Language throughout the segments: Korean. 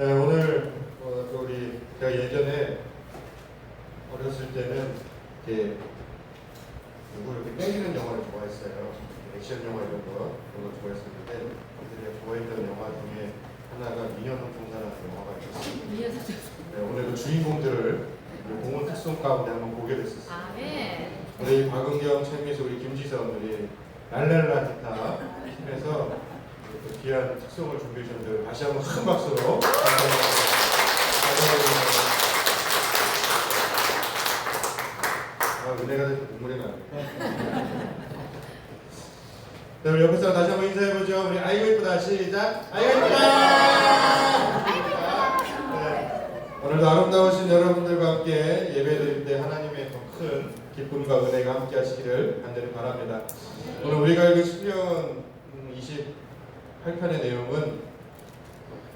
네, 오늘 제가 예전에 어렸을 때는 이렇게 누구 이렇게 때리는 영화를 좋아했어요. 액션 영화 이런 거 좋아했었는데 제가 좋아했던 영화 중에 하나가 미녀농통사라는 영화가 있었어요. 네, 오늘 그 주인공들을 공원 특송 가운데 한번 보게 됐었어요. 아, 네. 우리 박은경, 최미수, 우리 김지선, 우리 랄랄라 기타 팀에서 그 귀한 특송을 준비해 주셨는데 다시 한번 큰 박수로 은혜가 돼서 눈물이 나네. 네, 우리 옆에서 다시 한번 인사해보죠. 우리 아이고 이쁘다 시작. 아이고 이쁘다. 네, 오늘도 아름다우신 여러분들과 함께 예배드릴 때 하나님의 더 큰 기쁨과 은혜가 함께 하시기를 간절히 바랍니다. 오늘 우리가 읽은 시편 28편의 내용은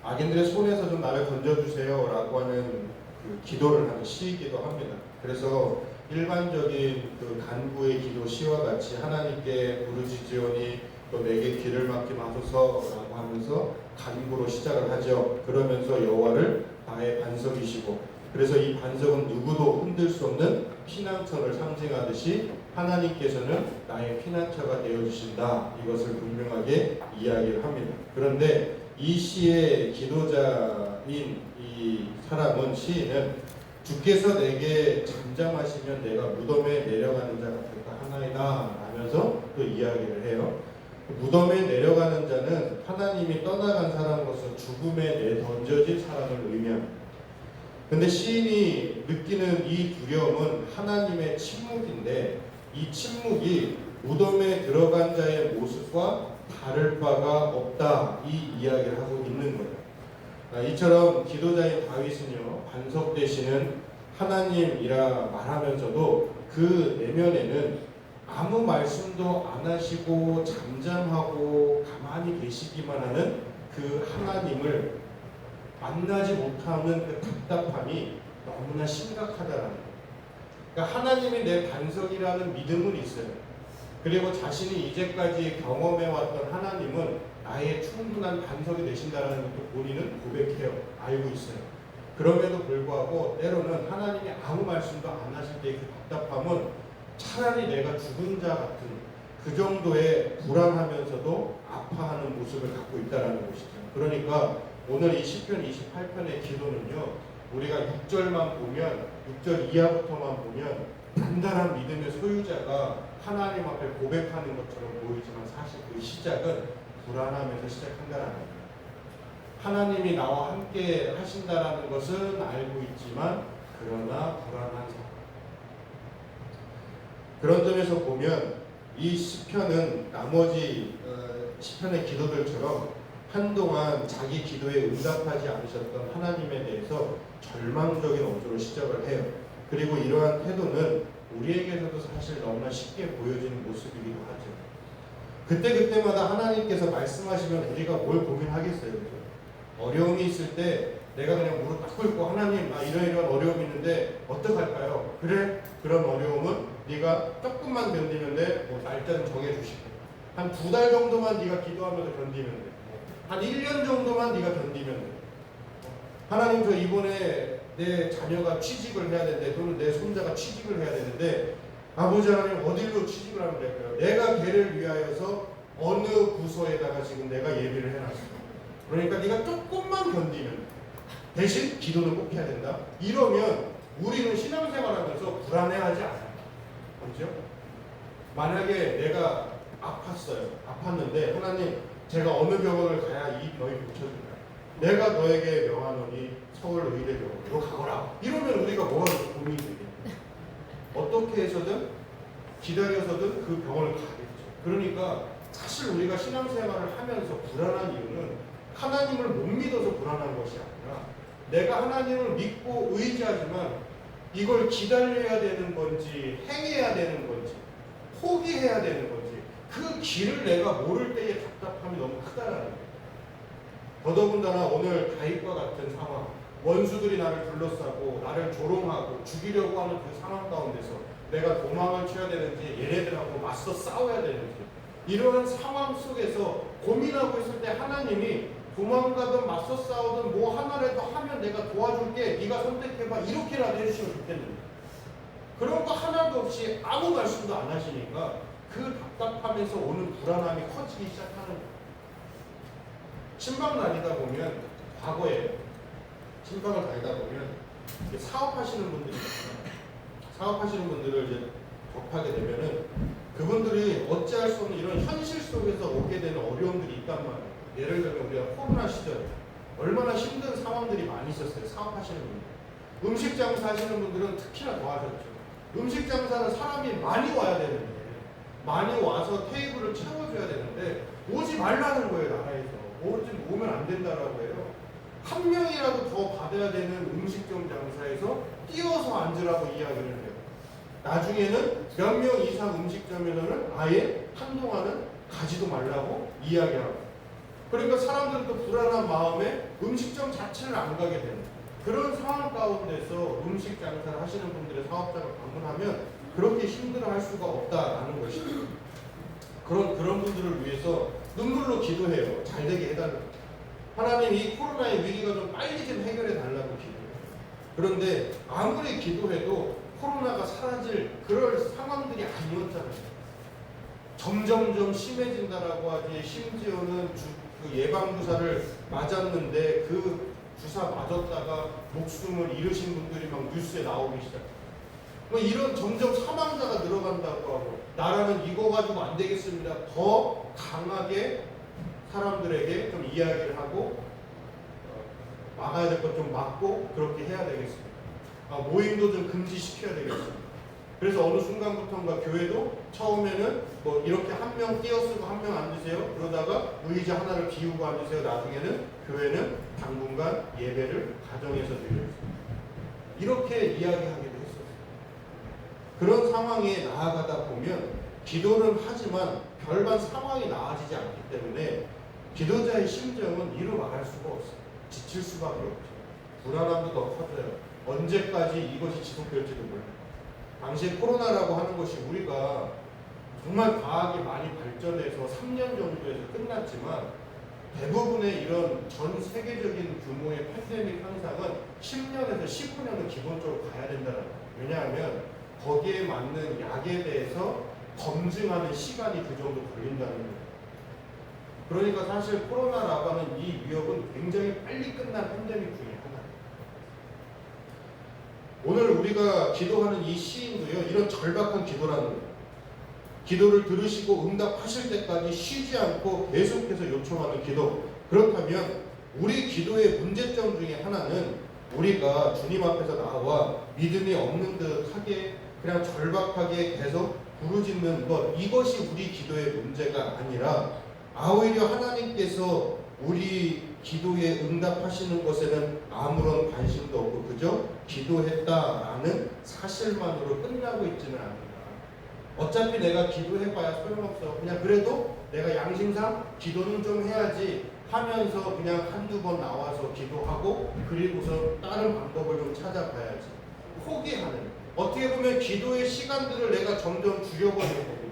악인들의 손에서 좀 나를 건져주세요 라고 하는 그 기도를 하는 시이기도 합니다. 그래서 일반적인 그 간구의 기도 시와 같이 하나님께 부르짖으오니 또 내게 길을 막게 하소서 라고 하면서 간구로 시작을 하죠. 그러면서 여호와를 나의 반석이시고, 그래서 이 반석은 누구도 흔들 수 없는 피난처를 상징하듯이 하나님께서는 나의 피난처가 되어주신다, 이것을 분명하게 이야기를 합니다. 그런데 이 시의 기도자인 이 사람은, 시인은 주께서 내게 잠잠하시면 내가 무덤에 내려가는 자 같을까 하나이다 하면서 또 이야기를 해요. 무덤에 내려가는 자는 하나님이 떠나간 사람으로서 죽음에 내던져진 사람을 의미합니다. 근데 시인이 느끼는 이 두려움은 하나님의 침묵인데, 이 침묵이 무덤에 들어간 자의 모습과 다를 바가 없다, 이 이야기를 하고 있는 거예요. 이처럼 기도자인 다윗은요, 반석 되시는 하나님이라 말하면서도 그 내면에는 아무 말씀도 안 하시고 잠잠하고 가만히 계시기만 하는 그 하나님을 만나지 못하는 그 답답함이 너무나 심각하다라는 거예요. 그러니까 하나님이 내 반석이라는 믿음은 있어요. 그리고 자신이 이제까지 경험해왔던 하나님은 나의 충분한 반석이 되신다는 것도 본인은 고백해요. 알고 있어요. 그럼에도 불구하고 때로는 하나님이 아무 말씀도 안 하실 때의 그 답답함은 차라리 내가 죽은 자 같은 그 정도의 불안하면서도 아파하는 모습을 갖고 있다는 것이죠. 그러니까 오늘 이 시편 28편의 기도는요, 우리가 6절만 보면, 6절 이하부터만 보면 단단한 믿음의 소유자가 하나님 앞에 고백하는 것처럼 보이지만 사실 그 시작은 불안하면서 시작한다는 거예요. 하나님이 나와 함께 하신다라는 것은 알고 있지만 그러나 불안한 상황. 그런 점에서 보면 이 시편은 나머지 시편의 기도들처럼 한동안 자기 기도에 응답하지 않으셨던 하나님에 대해서 절망적인 어조로 시작을 해요. 그리고 이러한 태도는 우리에게서도 사실 너무나 쉽게 보여지는 모습이기도 하죠. 그때마다 하나님께서 말씀하시면 우리가 뭘 고민하겠어요, 그죠? 어려움이 있을 때 내가 그냥 무릎 딱 꿇고 하나님, 이런 어려움이 있는데 어떡할까요? 그래? 그런 어려움은 네가 조금만 견디면 돼. 날짜는 정해주시고 한 2달 정도만 네가 기도하면서 견디면 돼. 한 1년 정도만 네가 견디면 돼. 하나님, 저 이번에 내 자녀가 취직을 해야 되는데, 또는 내 손자가 취직을 해야 되는데, 아버지 하나님 어디로 취직을 하면 될까요? 내가 걔를 위하여서 어느 부서에다가 지금 내가 예비를 해놨어. 그러니까 네가 조금만 견디면 돼. 대신 기도는 꼭 해야 된다. 이러면 우리는 신앙생활하면서 불안해하지 않아요. 그렇죠? 만약에 내가 아팠는데 하나님, 제가 어느 병원을 가야 이 병이 고쳐질까요? 내가 너에게 명하노니 서울 의대병원으로 가거라. 이러면 우리가 뭐가 고민이 되겠냐? 어떻게 해서든 기다려서든 그 병원을 가겠죠. 그러니까 사실 우리가 신앙생활을 하면서 불안한 이유는 하나님을 못 믿어서 불안한 것이 아니라, 내가 하나님을 믿고 의지하지만 이걸 기다려야 되는 건지 행해야 되는 건지 포기해야 되는 건지 그 길을 내가 모를 때의 답답함이 너무 크다라는 거예요. 더더군다나 오늘 다윗과 같은 상황, 원수들이 나를 둘러싸고 나를 조롱하고 죽이려고 하는 그 상황 가운데서 내가 도망을 쳐야 되는지 얘네들하고 맞서 싸워야 되는지, 이러한 상황 속에서 고민하고 있을 때 하나님이 도망가든 맞서 싸우든 뭐 하나라도 하면 내가 도와줄게, 네가 선택해봐, 이렇게라도 해주시면 좋겠는데 그런 거 하나도 없이 아무 말씀도 안 하시니까 그 답답함에서 오는 불안함이 커지기 시작하는 거예요. 신방 다니다 보면, 과거에 신방을 다니다 보면 사업하시는 분들이 있잖아요. 사업하시는 분들을 이제 접하게 되면은 그분들이 어찌할 수 없는 이런 현실 속에서 오게 되는 어려움들이 있단 말이에요. 예를 들면 우리가 코로나 시절 얼마나 힘든 상황들이 많이 있었어요. 사업하시는 분들. 음식 장사 하시는 분들은 특히나 더 하셨죠. 음식 장사는 사람이 많이 와야 되는데, 많이 와서 테이블을 채워줘야 되는데 오지 말라는 거예요. 나라에서 오면 안 된다라고 해요. 한 명이라도 더 받아야 되는 음식점 장사에서 뛰어서 앉으라고 이야기를 해요. 나중에는 몇 명 이상 음식점에서는 아예 한동안은 가지도 말라고 이야기하고, 그러니까 사람들은 또 불안한 마음에 음식점 자체를 안 가게 되는 그런 상황 가운데서 음식 장사를 하시는 분들의 사업자가 방문하면 그렇게 힘들어할 수가 없다라는 것이죠. 그런 분들을 위해서 눈물로 기도해요. 잘 되게 해달라고. 하나님, 이 코로나의 위기가 좀 빨리 좀 해결해 달라고 기도해요. 그런데 아무리 기도해도 코로나가 사라질 그럴 상황들이 아니었잖아요. 점점점 심해진다라고 하지, 심지어는 그 예방주사를 맞았는데 그 주사 맞았다가 목숨을 잃으신 분들이 막 뉴스에 나오기 시작해요. 뭐 이런 점점 사망자가 늘어간다고 하고, 나라는 이거 가지고 안 되겠습니다. 더 강하게 사람들에게 좀 이야기를 하고 막아야 될 것 좀 막고 그렇게 해야 되겠습니다. 모임도 좀 금지시켜야 되겠습니다. 그래서 어느 순간부터인가 교회도 처음에는 뭐 이렇게 한 명 띄어쓰고 한 명 앉으세요. 그러다가 의자 하나를 비우고 앉으세요. 나중에는 교회는 당분간 예배를 가정에서 드려요. 이렇게 이야기하기도 했었어요. 그런 상황에 나아가다 보면 기도는 하지만 별반 상황이 나아지지 않기 때문에 기도자의 심정은 이루 말할 수가 없어요. 지칠 수밖에 없죠. 불안함도 더 커져요. 언제까지 이것이 지속될지도 몰라요. 당시에 코로나라고 하는 것이 우리가 정말 과학이 많이 발전해서 3년 정도에서 끝났지만 대부분의 이런 전 세계적인 규모의 팬데믹 현상은 10년에서 15년은 기본적으로 가야 된다는 거예요. 왜냐하면 거기에 맞는 약에 대해서 검증하는 시간이 그 정도 걸린다는 거예요. 그러니까 사실 코로나라고 하는 이 위협은 굉장히 빨리 끝난 팬데믹 중에 하나예요. 오늘 우리가 기도하는 이 시인도요, 이런 절박한 기도라는 거예요. 기도를 들으시고 응답하실 때까지 쉬지 않고 계속해서 요청하는 기도. 그렇다면 우리 기도의 문제점 중에 하나는 우리가 주님 앞에서 나와 믿음이 없는 듯하게 그냥 절박하게 계속 부르짖는 것, 이것이 우리 기도의 문제가 아니라 오히려 하나님께서 우리 기도에 응답하시는 것에는 아무런 관심도 없고 그저 기도했다라는 사실만으로 끝나고 있지는 않습니다. 어차피 내가 기도해봐야 소용없어. 그냥 그래도 내가 양심상 기도는 좀 해야지 하면서 그냥 한두 번 나와서 기도하고 그리고서 다른 방법을 좀 찾아봐야지. 포기하는. 어떻게 보면 기도의 시간들을 내가 점점 줄여버리는 거거든요.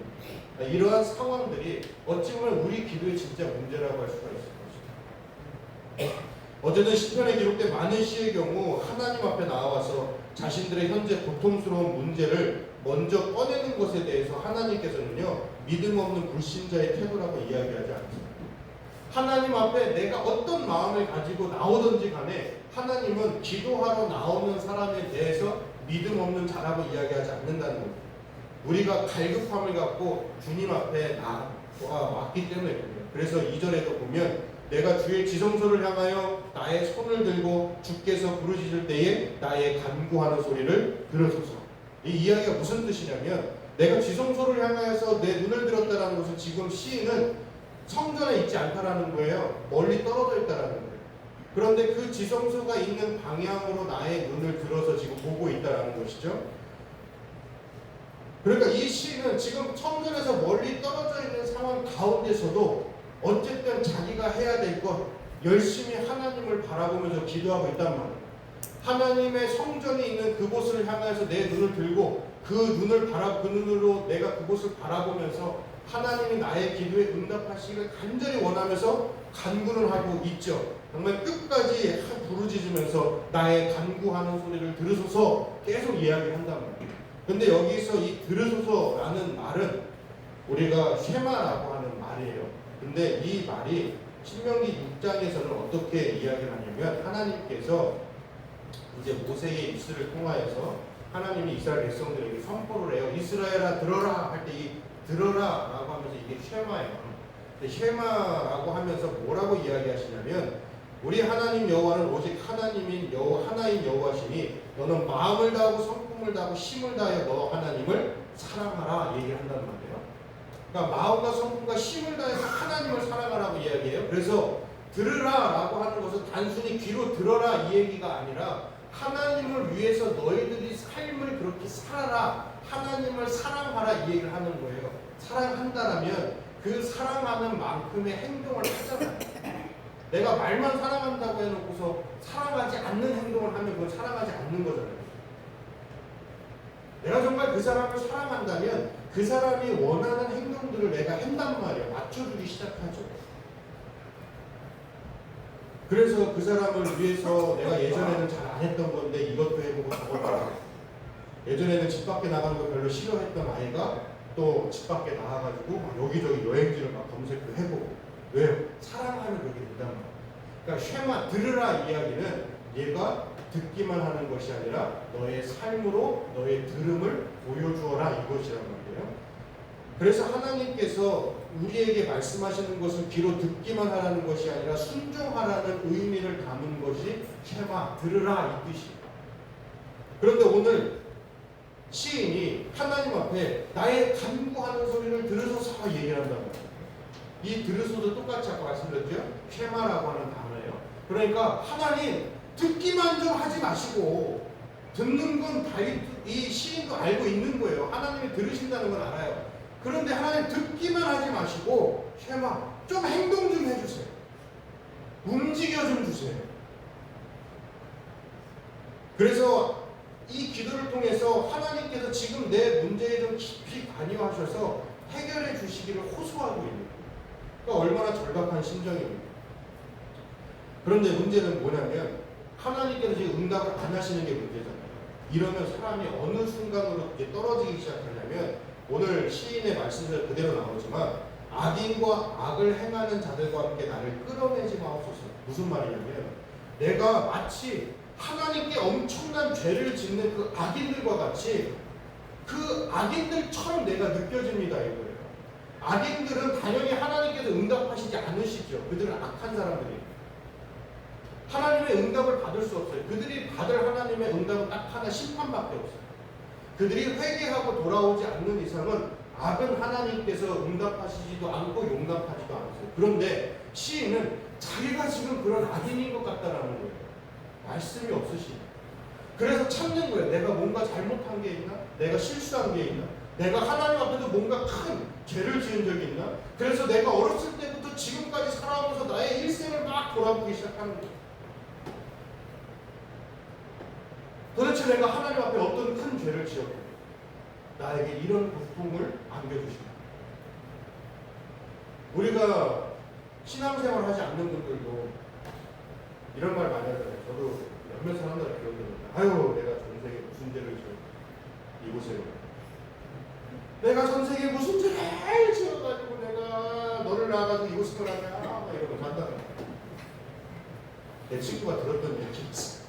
이러한 상황들이 어찌 보면 우리 기도의 진짜 문제라고 할 수가 있을 것입니다. 어제는 시편에 기록된 많은 시의 경우 하나님 앞에 나와서 자신들의 현재 고통스러운 문제를 먼저 꺼내는 것에 대해서 하나님께서는요, 믿음 없는 불신자의 태도라고 이야기하지 않습니다. 하나님 앞에 내가 어떤 마음을 가지고 나오든지 간에 하나님은 기도하러 나오는 사람에 대해서 믿음 없는 자라고 이야기하지 않는다는 겁니다. 우리가 갈급함을 갖고 주님 앞에 왔기 때문에 그래요. 그래서 2절에도 보면 내가 주의 지성소를 향하여 나의 손을 들고 주께서 부르짖을 때에 나의 간구하는 소리를 들으소서. 이 이야기가 무슨 뜻이냐면 내가 지성소를 향하여서 내 눈을 들었다는 것은 지금 시인은 성전에 있지 않다라는 거예요. 멀리 떨어져 있다라는 거예요. 그런데 그 지성소가 있는 방향으로 나의 눈을 들어서 지금 보고 있다라는 것이죠. 그러니까 이 시인은 지금 성전에서 멀리 떨어져 있는 상황 가운데서도 어쨌든 자기가 해야 될 것 열심히 하나님을 바라보면서 기도하고 있단 말이에요. 하나님의 성전이 있는 그곳을 향해서 내 눈을 들고 그 눈으로 내가 그곳을 바라보면서 하나님이 나의 기도에 응답하시기를 간절히 원하면서 간구는 하고 있죠. 정말 끝까지 부르짖으면서 나의 간구하는 소리를 들으소서 계속 이야기한단 말이에요. 근데 여기서 이 들으소서라는 말은 우리가 쉐마라고 하는 말이에요. 근데 이 말이 신명기 6장에서는 어떻게 이야기를 하냐면 하나님께서 이제 모세의 입술을 통하여서 하나님이 이스라엘 백성들에게 선포를 해요. 이스라엘아 들어라 할 때 이 들어라라고 하면서 이게 쉐마예요. 근데 쉐마라고 하면서 뭐라고 이야기하시냐면 우리 하나님 여호와는 오직 하나님인 하나인 여호와시니 너는 마음을 다하고 성품을 다하고 힘을 다하여 너 하나님을 사랑하라 얘기를 한다는 말이에요. 그러니까 마음과 성품과 힘을 다해서 하나님을 사랑하라고 이야기해요. 그래서 들으라라고 하는 것은 단순히 귀로 들어라 이 얘기가 아니라 하나님을 위해서 너희들이 삶을 그렇게 살아라, 하나님을 사랑하라 이 얘기를 하는 거예요. 사랑한다라면 그 사랑하는 만큼의 행동을 하잖아요. 내가 말만 사랑한다고 해놓고서 사랑하지 않는 행동을 하면 그건 사랑하지 않는 거잖아요. 내가 정말 그 사람을 사랑한다면 그 사람이 원하는 행동들을 내가 한단 말이에요. 맞춰주기 시작하죠. 그래서 그 사람을 위해서 내가 예전에는 잘 안 했던 건데 이것도 해보고 저것도 해보고 예전에는 집 밖에 나가는 거 별로 싫어했던 아이가 또 집 밖에 나와가지고 막 여기저기 여행지를 막 검색도 해보고 왜요? 사랑하면 그렇게 된단 말이에요. 그러니까 쉐마 들으라 이야기는 얘가 듣기만 하는 것이 아니라 너의 삶으로 너의 들음을 보여주어라 이것이란 말이에요. 그래서 하나님께서 우리에게 말씀하시는 것은 귀로 듣기만 하라는 것이 아니라 순종하라는 의미를 담은 것이 쉐마 들으라 이 뜻이에요. 그런데 오늘 시인이 하나님 앞에 나의 간구하는 소리를 들으소서 얘기를 한단 말이에요. 이 들으소도 똑같이 아까 말씀드렸죠? 쉐마라고 하는 단어예요. 그러니까 하나님 듣기만 좀 하지 마시고 듣는 건 이 시인도 알고 있는 거예요. 하나님이 들으신다는 건 알아요. 그런데 하나님 듣기만 하지 마시고 쉐마 좀 행동 좀 해주세요. 움직여 좀 주세요. 그래서 이 기도를 통해서 하나님께서 지금 내 문제에 좀 깊이 관여하셔서 해결해 주시기를 호소하고 있는 거예요. 그러니까 얼마나 절박한 심정입니까? 그런데 문제는 뭐냐면 하나님께서 지금 응답을 안 하시는 게 문제잖아요. 이러면 사람이 어느 순간으로 이제 떨어지기 시작하냐면 오늘 시인의 말씀대로 그대로 나오지만 악인과 악을 행하는 자들과 함께 나를 끌어내지 마옵소서. 무슨 말이냐면 내가 마치 하나님께 엄청난 죄를 짓는 그 악인들과 같이 그 악인들처럼 내가 느껴집니다 이거예요. 악인들은 당연히 하나님께서 응답하시지 않으시죠. 그들은 악한 사람들이에요. 하나님의 응답을 받을 수 없어요. 그들이 받을 하나님의 응답은 딱 하나, 심판밖에 없어요. 그들이 회개하고 돌아오지 않는 이상은 악은 하나님께서 응답하시지도 않고 용납하지도 않으세요. 그런데 시인은 자기가 지금 그런 악인인 것 같다라는 거예요. 말씀이 없으시니. 그래서 찾는 거예요. 내가 뭔가 잘못한 게 있나? 내가 실수한 게 있나? 내가 하나님 앞에서 뭔가 큰 죄를 지은 적이 있나? 그래서 내가 어렸을 때부터 지금까지 살아오면서 나의 일생을 막 돌아보기 시작하는 거예요. 도대체 내가 하나님 앞에 어떤 큰 죄를 지었고 나에게 이런 고통을 안겨주십니다. 우리가 신앙생활 하지 않는 분들도 이런 말 많이 하잖아요. 저도 몇몇 사람들 기억이 납니다. 아유 내가 전세계 무슨 죄를 지었고 이곳에 내가 전세계 무슨 죄를 지어가지고 내가 너를 낳아가지고 이곳을 하냐 이러고 한다는 거예요. 내 친구가 들었던 얘기 있어.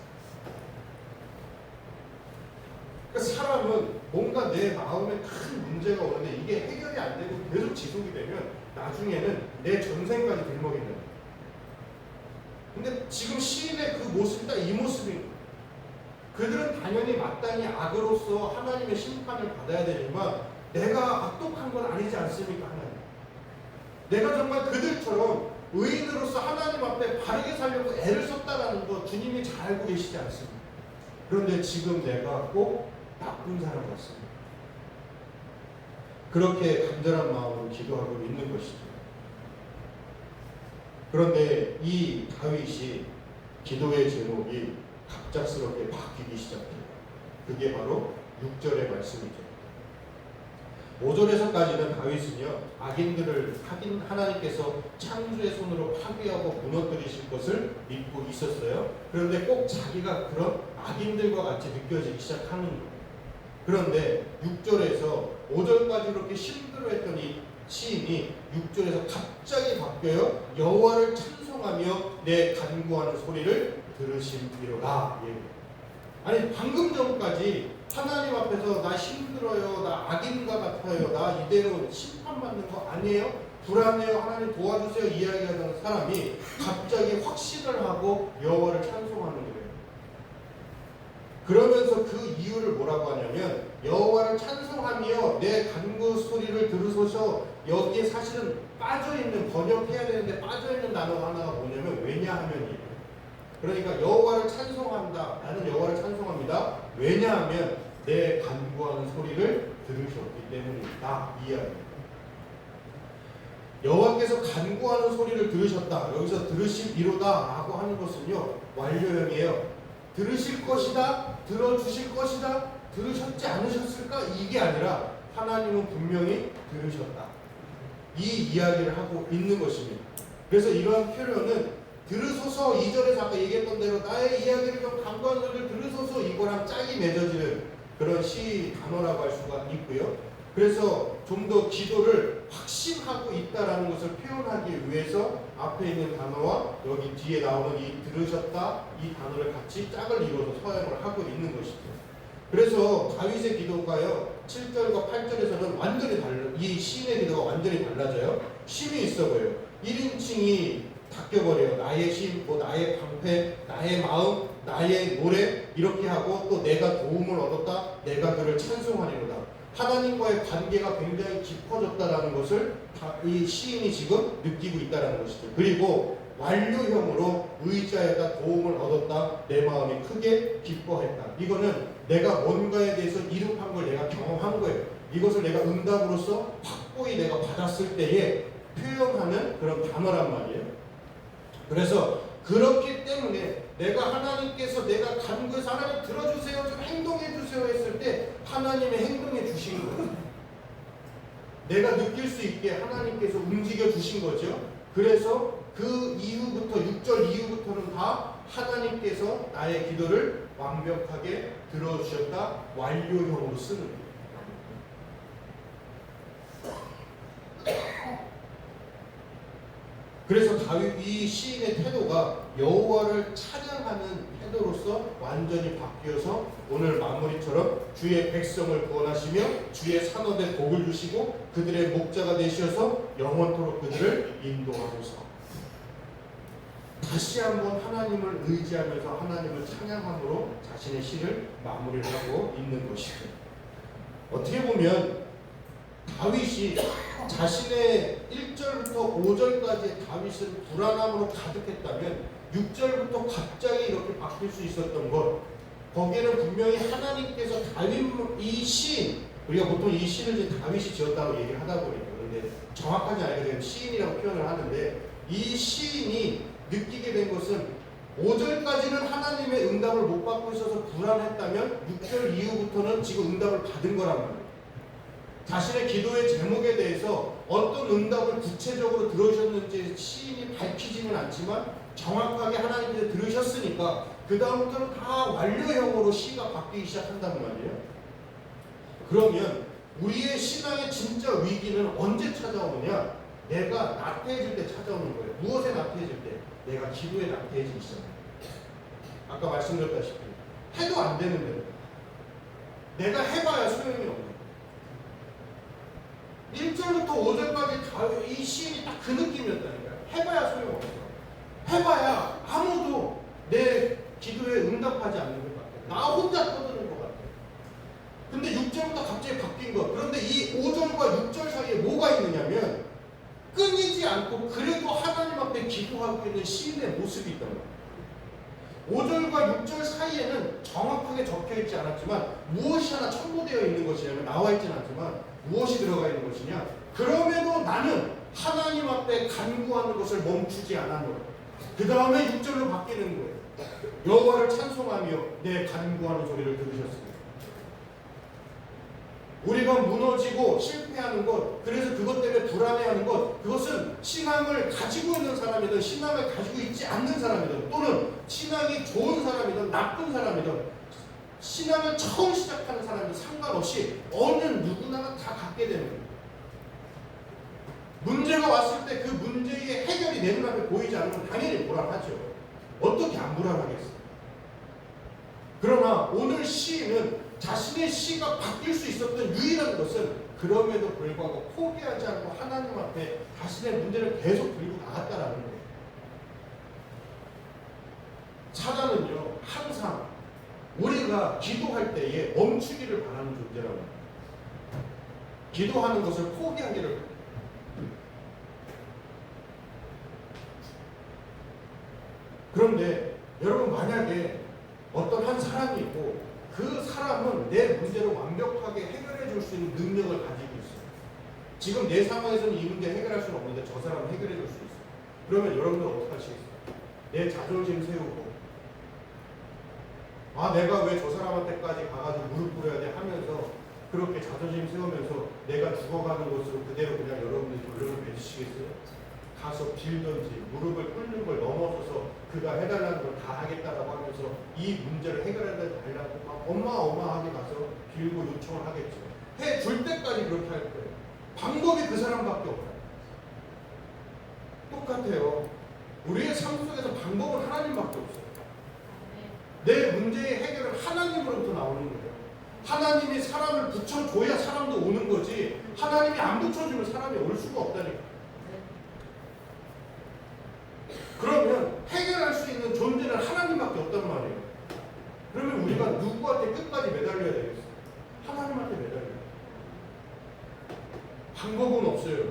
그러니까 사람은 뭔가 내 마음에 큰 문제가 오는데 이게 해결이 안 되고 계속 지속이 되면 나중에는 내 전생까지 들먹이는 거예요. 근데 지금 시인의 그 모습이 딱 이 모습인 거예요. 그들은 당연히 마땅히 악으로서 하나님의 심판을 받아야 되지만 내가 악독한 건 아니지 않습니까? 하나님. 내가 정말 그들처럼 의인으로서 하나님 앞에 바르게 살려고 애를 썼다는 거 주님이 잘 알고 계시지 않습니까? 그런데 지금 내가 꼭 나쁜 사람 같습니다. 그렇게 간절한 마음으로 기도하고 있는 것이죠. 그런데 이 다윗이 기도의 제목이 갑작스럽게 바뀌기 시작해요. 그게 바로 6절의 말씀이죠. 5절에서까지는 다윗은요, 악인들을 하나님께서 창조의 손으로 파괴하고 무너뜨리실 것을 믿고 있었어요. 그런데 꼭 자기가 그런 악인들과 같이 느껴지기 시작하는 거예요. 그런데 6절에서 5절까지 그렇게 힘들어했던 이 시인이 6절에서 갑자기 바뀌어요. 여호와를 찬송하며 내 간구하는 소리를 들으심이로다. 아니 방금 전까지 하나님 앞에서 나 힘들어요, 나 악인과 같아요, 나 이대로 심판받는 거 아니에요? 불안해요, 하나님 도와주세요 이야기하던 사람이 갑자기 확신을 하고 여호와를 찬송하는 거예요. 그러면서 그 이유를 뭐라고 하냐면 여호와를 찬송하며 내 간구 소리를 들으소서. 여기에 사실은 빠져있는, 번역해야 되는데 빠져있는 단어가 하나가 뭐냐면 왜냐하면이에요. 그러니까 여호와를 찬송한다, 나는 여호와를 찬송합니다. 왜냐하면 내 간구하는 소리를 들으셨기 때문이다, 이 이야기입니다. 여호와께서 간구하는 소리를 들으셨다, 여기서 들으심이로다 라고 하는 것은요 완료형이에요. 들으실 것이다, 들어주실 것이다, 들으셨지 않으셨을까? 이게 아니라 하나님은 분명히 들으셨다, 이 이야기를 하고 있는 것입니다. 그래서 이러한 표현은 들으소서, 2절에서 아까 얘기했던 대로 나의 이야기를 좀 간구하는 소리를 들으소서, 이거랑 짝이 맺어지는 그런 시 단어라고 할 수가 있고요. 그래서 좀 더 기도를 확신하고 있다라는 것을 표현하기 위해서 앞에 있는 단어와 여기 뒤에 나오는 이 들으셨다, 이 단어를 같이 짝을 이루어서 사용을 하고 있는 것이죠. 그래서 다윗의 기도가요 7절과 8절에서는 완전히 이 시인의 기도가 완전히 달라져요. 쉼이 있어 보여요. 1인칭이 바뀌어버려요. 나의 쉼, 나의 방패, 나의 마음, 나의 노래, 이렇게 하고 또 내가 도움을 얻었다, 내가 그를 찬송하리로다. 하나님과의 관계가 굉장히 깊어졌다라는 것을 이 시인이 지금 느끼고 있다는 것이죠. 그리고 완료형으로 의지하였다, 도움을 얻었다, 내 마음이 크게 기뻐했다. 이거는 내가 뭔가에 대해서 이룩한 걸 내가 경험한 거예요. 이것을 내가 응답으로서 확고히 내가 받았을 때에 표현하는 그런 단어란 말이에요. 그래서 그렇기 때문에 내가 하나님께서 내가 간구해서 하나님 들어주세요, 좀 행동해주세요 했을 때 하나님의 행동해 주신 거예요. 내가 느낄 수 있게 하나님께서 움직여 주신 거죠. 그래서 그 이후부터 6절 이후부터는 다 하나님께서 나의 기도를 완벽하게 들어주셨다, 완료형으로 쓰는 거예요. 그래서 다윗 이 시인의 태도가 여호와를 찬양하는 태도로서 완전히 바뀌어서 오늘 마무리처럼 주의 백성을 구원하시며 주의 산업에 복을 주시고 그들의 목자가 되셔서 영원토록 그들을 인도하소서. 다시 한번 하나님을 의지하면서 하나님을 찬양함으로 자신의 시를 마무리를 하고 있는 것이죠. 어떻게 보면 다윗이 자신의 1절부터 5절까지 다윗은 불안함으로 가득했다면 6절부터 갑자기 이렇게 바뀔 수 있었던 것, 거기에는 분명히 하나님께서 다윗 이 시인, 우리가 보통 이 시를 이제 다윗이 지었다고 얘기를 하다 보니까 그런데 정확하지 않게 되면 시인이라고 표현을 하는데, 이 시인이 느끼게 된 것은 5절까지는 하나님의 응답을 못 받고 있어서 불안했다면 6절 이후부터는 지금 응답을 받은 거란 말이에요. 자신의 기도의 제목에 대해서 어떤 응답을 구체적으로 들으셨는지 시인이 밝히지는 않지만 정확하게 하나님께서 들으셨으니까 그 다음부터는 다 완료형으로 시가 바뀌기 시작한단 말이에요. 그러면 우리의 신앙의 진짜 위기는 언제 찾아오느냐? 내가 나태해질 때 찾아오는 거예요. 무엇에 나태해질 때? 내가 기도에 나태해지기 시작해요. 아까 말씀드렸다시피 해도 안 되는데 내가 해봐야 소용이 없는 거예요. 1절부터 5절까지 다 이 시인이 딱 그 느낌이었다니까요. 해봐야 소용없어. 해봐야 아무도 내 기도에 응답하지 않는 것 같아요. 나 혼자 떠드는 것 같아요. 근데 6절부터 갑자기 바뀐 거. 그런데 이 5절과 6절 사이에 뭐가 있느냐면 끊이지 않고 그래도 하나님 앞에 기도하고 있는 시인의 모습이 있단 말이에요. 5절과 6절 사이에는 정확하게 적혀있지 않았지만 무엇이 하나 첨부되어 있는 것이냐면, 나와 있지는 않지만 무엇이 들어가 있는 것이냐, 그럼에도 나는 하나님 앞에 간구하는 것을 멈추지 않았노라. 그 다음에 6절로 바뀌는 거예요. 여호와를 찬송하며 내 간구하는 소리를 들으셨습니다. 우리가 무너지고 실패하는 것, 그래서 그것 때문에 불안해하는 것, 그것은 신앙을 가지고 있는 사람이든 신앙을 가지고 있지 않는 사람이든 또는 신앙이 좋은 사람이든 나쁜 사람이든 신앙을 처음 시작하는 사람이든 상관없이 어느 누구나 다 갖게 되는 거예요. 문제가 왔을 때 그 문제의 해결이 내 눈앞에 보이지 않으면 당연히 불안하죠. 어떻게 안 불안하겠어요? 그러나 오늘 시인은 자신의 시가 바뀔 수 있었던 유일한 것은 그럼에도 불구하고 포기하지 않고 하나님 앞에 자신의 문제를 계속 들고 나갔다라는 거예요. 사단은요, 항상 우리가 기도할 때에 멈추기를 바라는 존재라고 합니다. 기도하는 것을 포기하기를. 그런데 여러분, 만약에 어떤 한 사람이 있고 그 사람은 내 문제를 완벽하게 해결해 줄 수 있는 능력을 가지고 있어요. 지금 내 상황에서는 이 문제 해결할 수는 없는데 저 사람은 해결해 줄 수 있어요. 그러면 여러분들 어떻게 하시겠어요? 내 자존심 세우고 내가 왜 저 사람한테까지 가가지고 무릎 꿇어야 돼 하면서 그렇게 자존심 세우면서 내가 죽어가는 것으로 그대로 그냥 여러분들이 결론을 맺으시겠어요? 가서 빌든지 무릎을 꿇는 걸 넘어서서 그가 해달라는 걸 다 하겠다라고 하면서 이 문제를 해결해달라고 막 어마어마하게 가서 빌고 요청을 하겠죠. 해줄 때까지 그렇게 할 거예요. 방법이 그 사람밖에 없어요. 똑같아요. 우리의 삶 속에서 방법은 하나님밖에 없어요. 내 문제의 해결은 하나님으로부터 나오는 거예요. 하나님이 사람을 붙여줘야 사람도 오는 거지, 하나님이 안 붙여주면 사람이 올 수가 없다니까. 그러면 해결할 수 있는 존재는 하나님밖에 없단 말이에요. 그러면 우리가 누구한테 끝까지 매달려야 되겠어요? 하나님한테 매달려요. 방법은 없어요.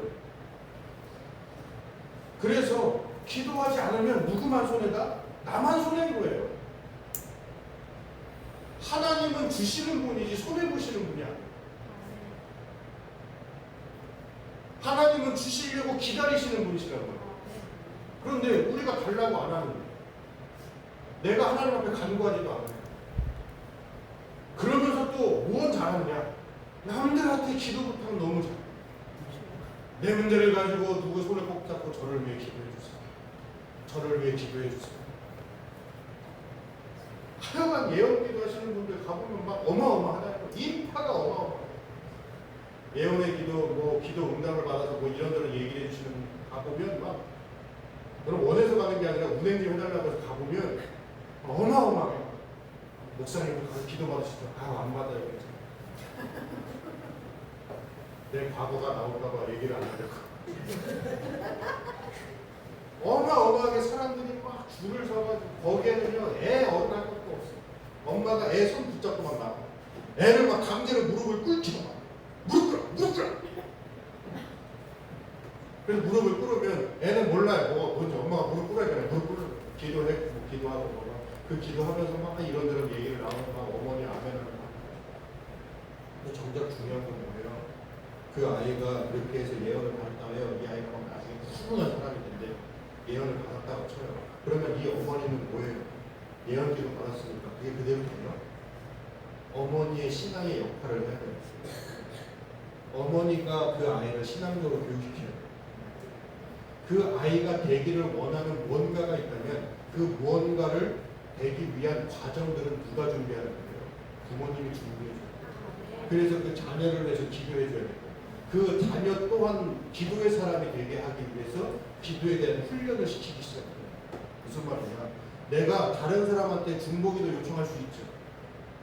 그래서 기도하지 않으면 누구만 손해다? 나만 손해인 거예요. 하나님은 주시는 분이지 손해보시는 분이 아니에요. 하나님은 주시려고 기다리시는 분이시라는 거예요. 그런데 우리가 달라고 안 하는 거예요. 내가 하나님 앞에 간구하지도 않아요. 그러면서 또 무엇 잘하느냐? 남들한테 기도 부탁 너무 잘해요. 내 문제를 가지고 누구 손을 꼭 잡고 저를 위해 기도해 주세요. 저를 위해 기도해 주세요. 하여간 예언 기도하시는 분들 가보면 막 어마어마하다니까. 인파가 어마어마해요. 예언의 기도, 기도 응답을 받아서 이런저런 얘기를 해주시는 가보면 막, 그럼 원해서 가는 게 아니라 운행 좀 해달라고 해서 가보면 어마어마해요. 목사님 가서 기도 받으시죠. 안 받아요. 내 과거가 나올까봐 얘기를 안 하려고. 어마어마하게 사람들이 막 줄을 서가지고 거기에는요, 애 어른할 것도 없어요. 엄마가 애 손 붙잡고만 나와. 애를 막 강제로 무릎을 꿇기도 막. 무릎 꿇어! 무릎 꿇어! 그래서 무릎을 꿇으면 애는 몰라요. 뭔지 엄마가 무릎 꿇어야 되나. 무릎 꿇어. 기도해, 기도하고 그 기도하면서 막 이런저런 얘기를 나오고 막 어머니 아멘하는 거. 근데 정작 중요한 건 뭐예요? 그 아이가 그렇게 해서 예언을 받았다며요. 이 아이가 막 나중에 훌륭한 사람이 된대. 예언을 받았다고 쳐요. 그러면 이 어머니는 뭐예요? 예언 기도 받았으니까 그게 그대로 돼요? 어머니의 신앙의 역할을 해야 돼요. 어머니가 그 아이를 신앙적으로 교육시켜야 돼요. 그 아이가 되기를 원하는 무언가가 있다면 그 무언가를 되기 위한 과정들은 누가 준비하는 거예요? 부모님이 준비해줘요. 그래서 그 자녀를 위해서 기도해줘야 돼요. 그 자녀 또한 기도의 사람이 되게 하기 위해서 기도에 대한 훈련을 시키기 시작해요. 무슨 말이냐? 내가 다른 사람한테 중보기도 요청할 수 있죠.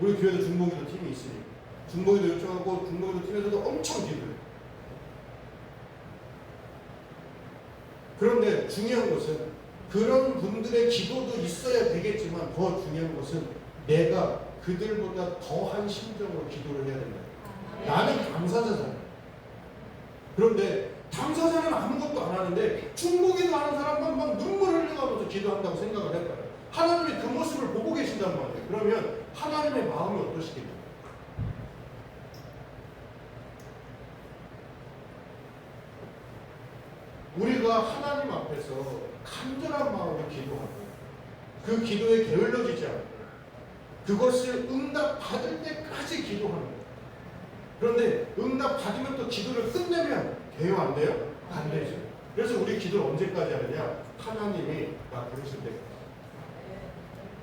우리 교회도 중보기도 팀이 있으니 중보기도 요청하고 중보기도 팀에서도 엄청 기도해요. 그런데 중요한 것은 그런 분들의 기도도 있어야 되겠지만 더 중요한 것은 내가 그들보다 더한 심정으로 기도를 해야 된다. 나는 당사자잖아요. 그런데 당사자는 아무것도 안 하는데 중보기도 하는 사람만 막 눈물을 흘려가면서 기도한다고 생각을 했다요. 하나님이 그 모습을 보고 계신단 말이에요. 그러면 하나님의 마음이 어떠시겠어요? 우리가 하나님 앞에서 간절한 마음으로 기도하고 그 기도에 게을러지지 않고 그것을 응답받을 때까지 기도하는 거예요. 그런데 응답 받으면 또 기도를 끝내면 돼요, 안 돼요? 안 되죠. 그래서 우리 기도를 언제까지 하느냐? 하나님이 나 부르실 때까지.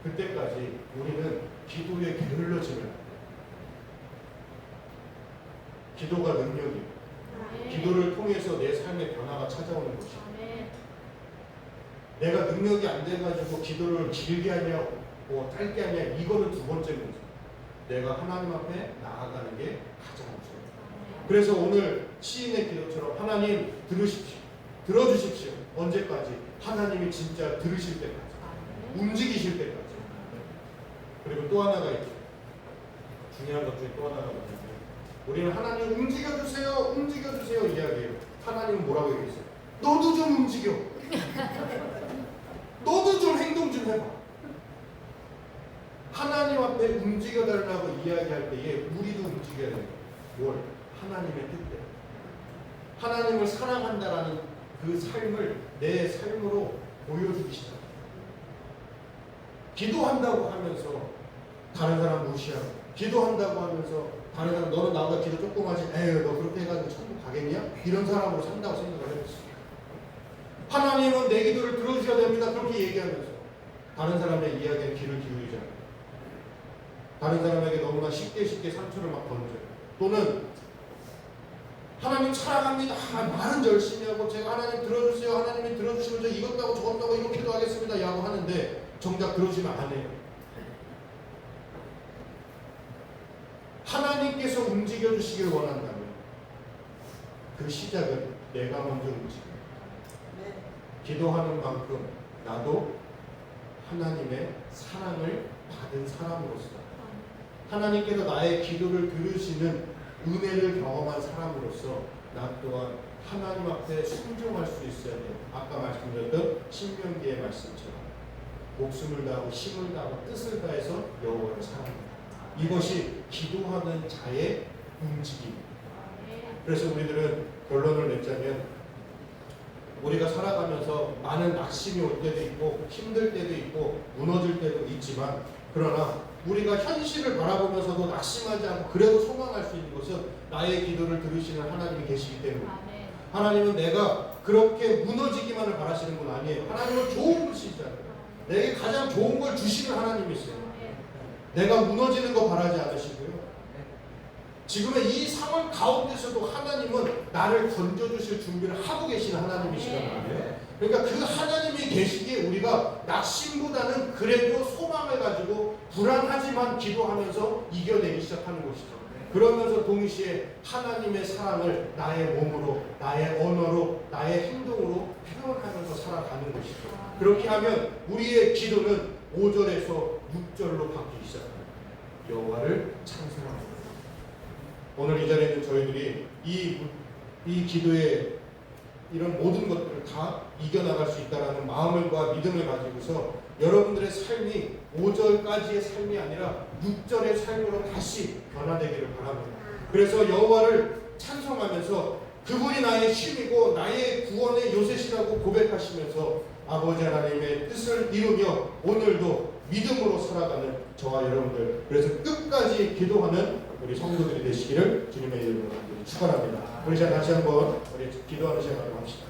그때까지 우리는 기도에 게을러지면 안 돼요. 기도가 능력이에요. 기도를 통해서 내 삶의 변화가 찾아오는 것이에요. 내가 능력이 안 돼가지고 기도를 길게 하냐, 뭐 짧게 하냐, 이거는 두 번째 문제. 내가 하나님 앞에 나아가는 게 가장 우선. 그래서 오늘 시인의 기도처럼 하나님 들으십시오. 들어주십시오. 언제까지? 하나님이 진짜 들으실 때까지. 움직이실 때까지. 그리고 또 하나가 있죠. 중요한 것 중에 또 하나가 뭐냐면 우리는 하나님 움직여주세요, 움직여주세요 이야기해요. 하나님은 뭐라고 얘기했어요? 너도 좀 움직여. 너도 좀 행동 좀 해봐. 하나님 앞에 움직여달라고 이야기할 때에 우리도 움직여야 돼요. 뭘? 하나님의 뜻대로. 하나님을 사랑한다라는 그 삶을 내 삶으로 보여주기 시작합니다. 기도한다고 하면서 다른 사람 무시하고, 기도한다고 하면서 다른 사람 너는 나보다 기도 조금 하지, 에휴 너 그렇게 해가지고 천국 가겠냐? 이런 사람으로 산다고 생각을 해봤어요. 하나님은 내 기도를 들어주셔야 됩니다. 그렇게 얘기하면서 다른 사람의 이야기에 귀를 기울이지 않아요. 다른 사람에게 너무나 쉽게 상처를 막 던져요. 또는 하나님 사랑합니다. 말은 열심히 하고 제가 하나님 들어주세요. 하나님이 들어주시면 저 이것도 하고 저것도 하고 이렇게도 하겠습니다. 라고 하는데 정작 들어주면 안 해요. 하나님께서 움직여주시길 원한다면 그 시작은 내가 먼저 움직여요. 기도하는 만큼 나도 하나님의 사랑을 받은 사람으로서 하나님께서 나의 기도를 들으시는 은혜를 경험한 사람으로서 나 또한 하나님 앞에 순종할 수 있어야 돼요. 아까 말씀드렸던 신명기의 말씀처럼 목숨을 다하고 힘을 다하고 뜻을 다해서 여호와를 사랑합니다. 이것이 기도하는 자의 움직임입니다. 그래서 우리들은 결론을 내자면 우리가 살아가면서 많은 낙심이 올 때도 있고 힘들 때도 있고 무너질 때도 있지만 그러나 우리가 현실을 바라보면서도 낙심하지 않고 그래도 소망할 수 있는 것은 나의 기도를 들으시는 하나님이 계시기 때문입니다. 하나님은 내가 그렇게 무너지기만을 바라시는 분 아니에요. 하나님은 좋은 분이시잖아요. 내게 가장 좋은 걸 주시는 하나님이세요. 내가 무너지는 거 바라지 않으시고요. 지금의 이 상황 가운데서도 하나님은 나를 건져주실 준비를 하고 계시는 하나님이시란 말이에요. 그러니까 그 하나님이 계시기에 우리가 낙심보다는 그래도 소망을 가지고 불안하지만 기도하면서 이겨내기 시작하는 것이죠. 그러면서 동시에 하나님의 사랑을 나의 몸으로, 나의 언어로, 나의 행동으로 표현하면서 살아가는 것이죠. 그렇게 하면 우리의 기도는 5절에서 6절로 바뀌기 시작합니다. 여호와를 찬송합니다. 오늘 이 자리에 있는 저희들이 이 기도에 이런 모든 것들을 다 이겨나갈 수 있다는 마음과 믿음을 가지고서 여러분들의 삶이 5절까지의 삶이 아니라 6절의 삶으로 다시 변화되기를 바랍니다. 그래서 여호와를 찬송하면서 그분이 나의 힘이고 나의 구원의 요새시라고 고백하시면서 아버지 하나님의 뜻을 이루며 오늘도 믿음으로 살아가는 저와 여러분들, 그래서 끝까지 기도하는 우리 성도들이 되시기를 주님의 이름으로 축원합니다. 우리 자 다시 한번 우리 기도하는 시간을 합시다.